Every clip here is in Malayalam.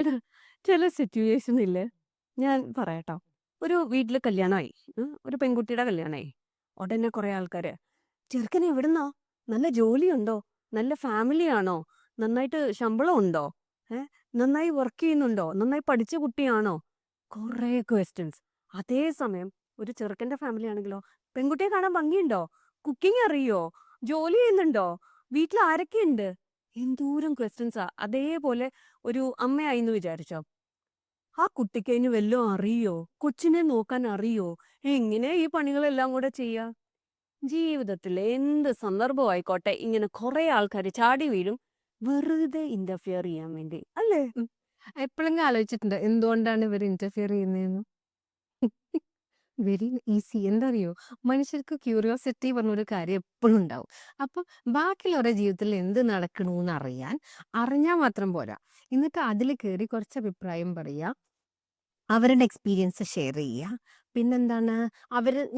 എടാ, ചില സിറ്റുവേഷനില് ഞാൻ പറയാട്ടോ. ഒരു വീട്ടില് കല്യാണമായി. ഒരു പെൺകുട്ടിയുടെ കല്യാണമായി. ഉടനെ കുറെ ആൾക്കാര് "ചെറുക്കൻ എവിടുന്നാ? നല്ല ജോലിയുണ്ടോ? നല്ല ഫാമിലിയാണോ? നന്നായിട്ട് ശമ്പളം ഉണ്ടോ? നന്നായി വർക്ക് ചെയ്യുന്നുണ്ടോ? നന്നായി പഠിച്ച കുട്ടിയാണോ?" കുറേ ക്വസ്റ്റ്യൻസ്. അതേസമയം ഒരു ചെറുക്കന്റെ ഫാമിലി ആണെങ്കിലോ, "പെൺകുട്ടിയെ കാണാൻ ഭംഗിയുണ്ടോ? കുക്കിംഗ് അറിയോ? ജോലി ചെയ്യുന്നുണ്ടോ? വീട്ടിൽ ആരൊക്കെയുണ്ട്?" എന്തോരം ക്വസ്റ്റ്യൻസാ. അതേപോലെ ഒരു അമ്മയായിന്ന് വിചാരിച്ചോ. ആ കുട്ടിക്ക് അതിന് വല്ലതും അറിയോ? കൊച്ചിനെ നോക്കാൻ അറിയോ? എങ്ങനെയാ ഈ പണികളെല്ലാം കൂടെ ചെയ്യാ? ജീവിതത്തിൽ എന്ത് സന്ദർഭമായിക്കോട്ടെ ഇങ്ങനെ കുറെ ആൾക്കാർ ചാടി വീഴും വെറുതെ ഇന്റർഫിയർ ചെയ്യാൻ വേണ്ടി അല്ലേ? ഉം. എപ്പോഴെങ്കിലും ആലോചിച്ചിട്ടുണ്ടോ എന്തുകൊണ്ടാണ് ഇവർ ഇന്റർഫിയർ ചെയ്യുന്നതെന്ന്? Very easy. എന്താ അറിയോ? മനുഷ്യർക്ക് ക്യൂരിയോസിറ്റി പറഞ്ഞൊരു കാര്യം എപ്പോഴും ഉണ്ടാവും. അപ്പം ബാക്കിയുള്ളവരുടെ ജീവിതത്തിൽ എന്ത് നടക്കണൂന്ന് അറിഞ്ഞാൽ മാത്രം പോരാ. എന്നിട്ട് അതിൽ കയറി കുറച്ച് അഭിപ്രായം പറയുക. അവരുടെ എക്സ്പീരിയൻസ് ഷെയർ ചെയ്യുക. പിന്നെന്താണ്,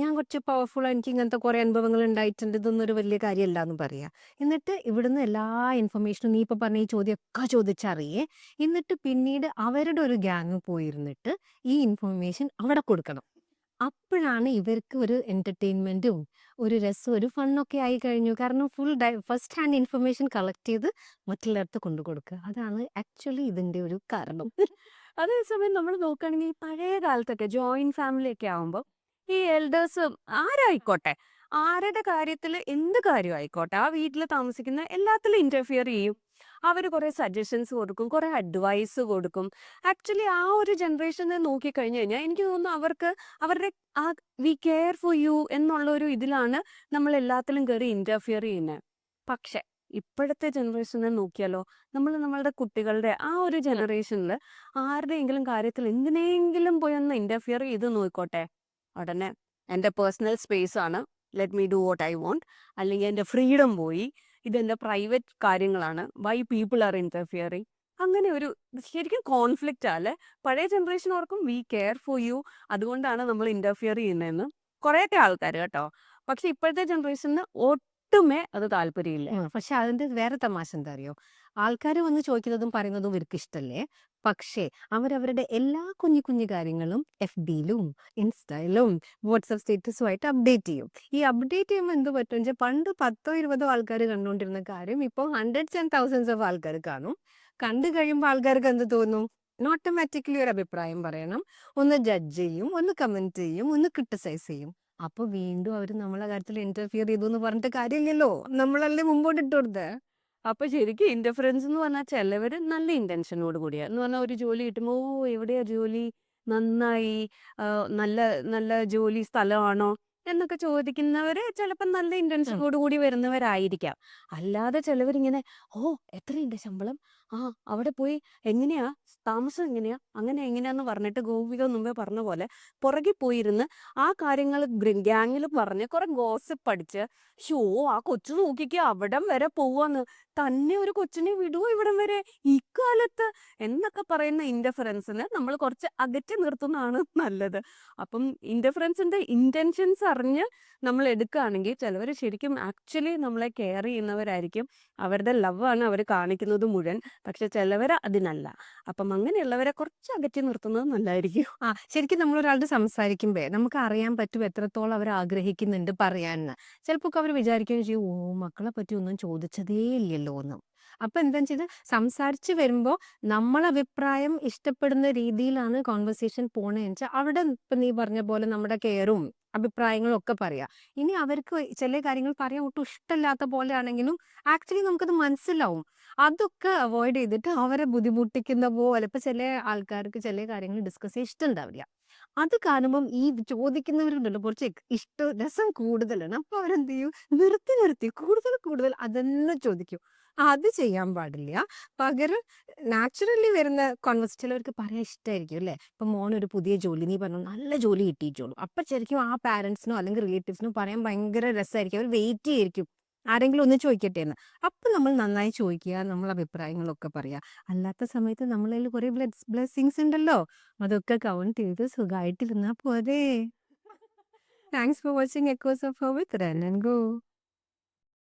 ഞാൻ കുറച്ച് പവർഫുൾ, എനിക്ക് ഇങ്ങനത്തെ കുറേ അനുഭവങ്ങൾ ഉണ്ടായിട്ടുണ്ട്, ഇതൊന്നും ഒരു വലിയ കാര്യമല്ല എന്ന് പറയുക. എന്നിട്ട് ഇവിടുന്ന് എല്ലാ ഇൻഫർമേഷനും നീ ഇപ്പൊ പറഞ്ഞ ഈ ചോദ്യമൊക്കെ ചോദിച്ചറിയേ. എന്നിട്ട് പിന്നീട് അവരുടെ ഒരു ഗ്യാങ് പോയിരുന്നിട്ട് ഈ ഇൻഫർമേഷൻ അവിടെ കൊടുക്കണം. അപ്പോഴാണ് ഇവർക്ക് ഒരു എന്റർടൈൻമെന്റും ഒരു രസവും ഒരു ഫണ്ണൊക്കെ ആയി കഴിഞ്ഞു. കാരണം ഫസ്റ്റ് ഹാൻഡ് ഇൻഫർമേഷൻ കളക്ട് ചെയ്ത് മറ്റുള്ളവർക്ക് കൊണ്ടു കൊടുക്കുക. അതാണ് ആക്ച്വലി ഇതിന്റെ ഒരു കാരണം. അതേസമയം നമ്മൾ നോക്കുകയാണെങ്കിൽ ഈ പഴയ കാലത്തൊക്കെ ജോയിന്റ് ഫാമിലി ഒക്കെ ആവുമ്പോൾ ഈ എൽഡേഴ്സ് ആരായിക്കോട്ടെ ആരുടെ കാര്യത്തിൽ എന്ത് കാര്യം ആയിക്കോട്ടെ ആ വീട്ടിൽ താമസിക്കുന്ന എല്ലാത്തിലും ഇന്റർഫിയർ ചെയ്യും. അവർ കുറെ സജഷൻസ് കൊടുക്കും, കുറെ അഡ്വൈസ് കൊടുക്കും. ആക്ച്വലി ആ ഒരു ജനറേഷനെ നോക്കിക്കഴിഞ്ഞു കഴിഞ്ഞാൽ എനിക്ക് തോന്നുന്നു അവർക്ക് അവരുടെ ആ വി കെയർ ഫോർ യു എന്നുള്ള ഒരു ഇതിലാണ് നമ്മൾ എല്ലാത്തിലും കയറി ഇന്റർഫിയർ ചെയ്യുന്നത്. പക്ഷെ ഇപ്പോഴത്തെ ജനറേഷനെ നോക്കിയാലോ, നമ്മൾ നമ്മളുടെ കുട്ടികളുടെ ആ ഒരു ജനറേഷനിൽ ആരുടെയെങ്കിലും കാര്യത്തിൽ എന്തിനെങ്കിലും പോയി ഒന്ന് ഇന്റർഫിയർ ചെയ്ത് നോക്കിക്കോട്ടെ, ഉടനെ എൻ്റെ പേഴ്സണൽ സ്പേസ് ആണ്, let me do what I want, അല്ലെങ്കിൽ എൻ്റെ ഫ്രീഡം പോയി, ഇതെൻ്റെ പ്രൈവറ്റ് കാര്യങ്ങളാണ്, വൈ പീപ്പിൾ ആർ ഇന്റർഫിയറിങ്. അങ്ങനെ ഒരു ശരിക്കും കോൺഫ്ലിക്റ്റ് അല്ലേ. പഴയ ജനറേഷൻ ഓർക്കും വി കെയർ ഫോർ യു, അതുകൊണ്ടാണ് നമ്മൾ ഇന്റർഫിയർ ചെയ്യുന്നതെന്ന് കുറേയൊക്കെ ആൾക്കാർ കേട്ടോ. പക്ഷെ ഇപ്പോഴത്തെ ജനറേഷന് ഒട്ടുമേ അത് താല്പര്യമില്ല. പക്ഷെ അതിന്റെ വേറെ തമാശ എന്താ അറിയോ? ആൾക്കാര് വന്ന് ചോദിക്കുന്നതും പറയുന്നതും ഇവർക്ക് ഇഷ്ടല്ലേ? പക്ഷേ അവരവരുടെ എല്ലാ കുഞ്ഞു കുഞ്ഞു കാര്യങ്ങളും FBയിലും ഇൻസ്റ്റയിലും വാട്സപ്പ് സ്റ്റേറ്റസുമായിട്ട് അപ്ഡേറ്റ് ചെയ്യും. ഈ അപ്ഡേറ്റ് ചെയ്യുമ്പോൾ എന്ത് പറ്റും വെച്ചാൽ പണ്ട് 10-20 ആൾക്കാർ കണ്ടുകൊണ്ടിരുന്ന കാര്യം ഇപ്പോൾ ഹൺഡ്രഡ്സ് ആൻഡ് തൗസൻഡ്സ് ഓഫ് ആൾക്കാർ കാണും. കണ്ടു കഴിയുമ്പോൾ ആൾക്കാർക്ക് എന്ത് തോന്നും? ഓട്ടോമാറ്റിക്കലി ഒരു അഭിപ്രായം പറയണം. ഒന്ന് ജഡ്ജ് ചെയ്യും, ഒന്ന് കമന്റ് ചെയ്യും, ഒന്ന് ക്രിട്ടിസൈസ് ചെയ്യും. അപ്പൊ വീണ്ടും അവര് നമ്മളെ കാര്യത്തിൽ ഇന്റർഫിയർ ചെയ്തു എന്ന് പറഞ്ഞിട്ട് കാര്യമില്ലല്ലോ. നമ്മളല്ലേ മുമ്പോട്ട് ഇട്ട് കൊടുത്തേ. അപ്പൊ ശരിക്കും ഇന്റർഫറൻസ് എന്ന് പറഞ്ഞാൽ ചിലവര് നല്ല ഇന്റൻഷനോട് കൂടിയാ എന്ന് പറഞ്ഞാൽ ഒരു ജോലി കിട്ടുമ്പോ ഓ എവിടെയാ ജോലി, നന്നായി, ആ, നല്ല നല്ല ജോലി സ്ഥലമാണോ എന്നൊക്കെ ചോദിക്കുന്നവര് ചിലപ്പോൾ നല്ല ഉം. ഇന്റൻഷനോട് കൂടി വരുന്നവരായിരിക്കാം. അല്ലാതെ ചിലവരിങ്ങനെ ഓ എത്രയുണ്ട് ശമ്പളം, ആ അവിടെ പോയി എങ്ങനെയാ താമസം, എങ്ങനെയാ അങ്ങനെ എങ്ങനെയാന്ന് പറഞ്ഞിട്ട് ഗോപിക മുമ്പേ പറഞ്ഞ പോലെ പുറകെ പോയിരുന്ന് ആ കാര്യങ്ങൾ ഗ്യാങ്ങിൽ പറഞ്ഞ് കുറെ ഗോസിപ്പ് അടിച്ച് ഷോ ആ കൊച്ചു നോക്കിക്ക് അവിടം വരെ പോവാന്ന്, തന്നെ ഒരു കൊച്ചിനെ വിടുവോ ഇവിടം വരെ ഇക്കാലത്ത് എന്നൊക്കെ പറയുന്ന ഇന്റർഫറൻസിന് നമ്മൾ കുറച്ച് അകറ്റി നിർത്തുന്നതാണ് നല്ലത്. അപ്പം ഇന്റർഫറൻസിന്റെ ഇന്റൻഷൻസ് അറിഞ്ഞ് നമ്മൾ എടുക്കുകയാണെങ്കിൽ ചിലവർ ശരിക്കും ആക്ച്വലി നമ്മളെ കെയർ ചെയ്യുന്നവരായിരിക്കും. അവരുടെ ലവ് ആണ് അവർ കാണിക്കുന്നത് മുഴുവൻ. പക്ഷെ ചിലവർ അതിനല്ല. അപ്പം അങ്ങനെയുള്ളവരെ കുറച്ച് അകറ്റി നിർത്തുന്നത് നല്ലതായിരിക്കും. ശരിക്കും നമ്മളൊരാളോട് സംസാരിക്കുമ്പേ നമുക്ക് അറിയാൻ പറ്റും എത്രത്തോളം അവർ ആഗ്രഹിക്കുന്നുണ്ട് പറയാന്ന്. ചിലപ്പോൾ അവർ വിചാരിക്കുകയും ചെയ്യും, ഓ മക്കളെ പറ്റി ഒന്നും ചോദിച്ചതേ ഇല്ലല്ലോ എന്ന്. അപ്പൊ എന്താന്ന് വെച്ചാൽ സംസാരിച്ച് വരുമ്പോ നമ്മളെ അഭിപ്രായം ഇഷ്ടപ്പെടുന്ന രീതിയിലാണ് കോൺവെർസേഷൻ പോണേന്ന് വെച്ചാൽ അവിടെ ഇപ്പൊ നീ പറഞ്ഞ പോലെ നമ്മുടെ കെയറും അഭിപ്രായങ്ങളും ഒക്കെ പറയാം. ഇനി അവർക്ക് ചില കാര്യങ്ങൾ പറയാൻ ഒട്ടും ഇഷ്ടമില്ലാത്ത പോലെ ആണെങ്കിലും ആക്ച്വലി നമുക്കത് മനസ്സിലാവും. അതൊക്കെ അവോയ്ഡ് ചെയ്തിട്ട് അവരെ ബുദ്ധിമുട്ടിക്കുന്ന പോലെ ഇപ്പൊ ചില ആൾക്കാർക്ക് ചില കാര്യങ്ങൾ ഡിസ്കസ് ചെയ്യാൻ ഇഷ്ടമുണ്ടാവില്ല. അത് കാണുമ്പം ഈ ചോദിക്കുന്നവരുണ്ടല്ലോ കുറച്ച് രസം കൂടുതലാണ്. അപ്പൊ അവരെന്ത് ചെയ്യും? നിർത്തി നിർത്തി കൂടുതൽ കൂടുതൽ അതന്നെ ചോദിക്കും. അത് ചെയ്യാൻ പാടില്ല. പകരം നാച്ചുറലി വരുന്ന ചിലവർക്ക് പറയാൻ ഇഷ്ടമായിരിക്കും അല്ലേ? ഇപ്പൊ മോനൊരു പുതിയ ജോലി നീ പറഞ്ഞു നല്ല ജോലി കിട്ടിയിട്ടോളൂ. അപ്പൊ ശരിക്കും ആ പാരന്റ്സിനോ അല്ലെങ്കിൽ റിലേറ്റീവ്സിനോ പറയാൻ ഭയങ്കര രസമായിരിക്കും. അവർ വെയിറ്റ് ചെയ്യായിരിക്കും ആരെങ്കിലും ഒന്ന് ചോദിക്കട്ടെ എന്ന്. അപ്പൊ നമ്മൾ നന്നായി ചോദിക്കുക, നമ്മൾ അഭിപ്രായങ്ങളൊക്കെ പറയാ. അല്ലാത്ത സമയത്ത് നമ്മളതിൽ കുറെ ബ്ലെസ്സിങ്സ് ഉണ്ടല്ലോ, അതൊക്കെ കൗണ്ട് ചെയ്ത് സുഖമായിട്ടിരുന്നാ പോരെ. Thanks for watching echoes of home with ran and go.